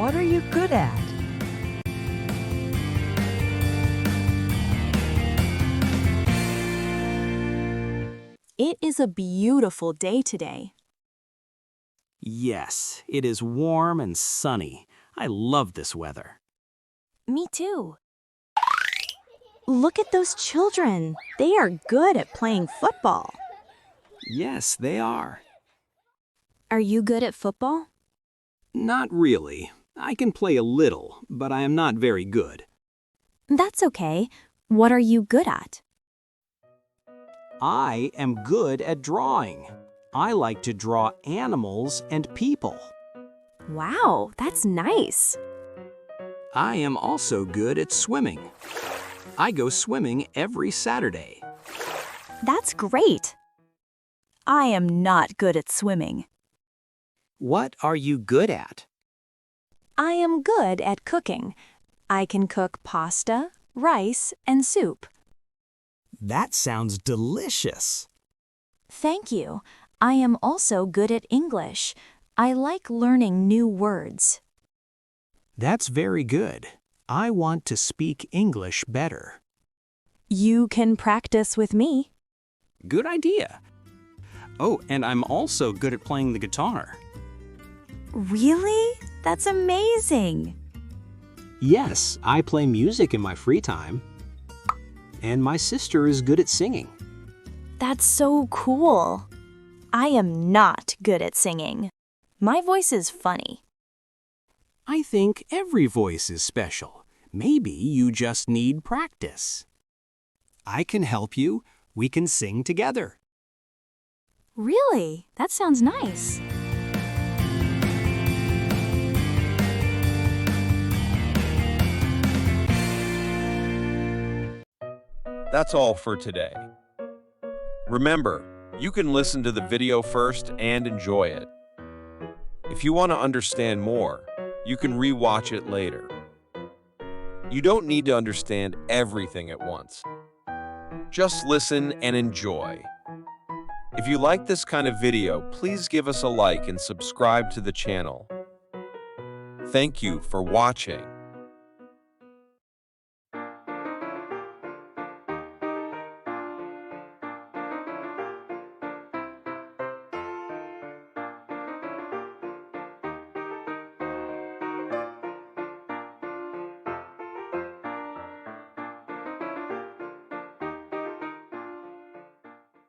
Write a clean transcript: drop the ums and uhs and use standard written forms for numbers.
What are you good at? It is a beautiful day today. Yes, it is warm and sunny. I love this weather. Me too. Look at those children. They are good at playing football. Yes, they are. Are you good at football? Not really. I can play a little, but I am not very good. That's okay. What are you good at? I am good at drawing. I like to draw animals and people. Wow, that's nice. I am also good at swimming. I go swimming every Saturday. That's great. I am not good at swimming. What are you good at? I am good at cooking. I can cook pasta, rice, and soup. That sounds delicious. Thank you. I am also good at English. I like learning new words. That's very good. I want to speak English better. You can practice with me. Good idea. Oh, and I'm also good at playing the guitar. Really? That's amazing. Yes, I play music in my free time. And my sister is good at singing. That's so cool. I am not good at singing. My voice is funny. I think every voice is special. Maybe you just need practice. I can help you. We can sing together. Really? That sounds nice. That's all for today. Remember, you can listen to the video first and enjoy it. If you want to understand more, you can re-watch it later. You don't need to understand everything at once. Just listen and enjoy. If you like this kind of video, please give us a like and subscribe to the channel. Thank you for watching.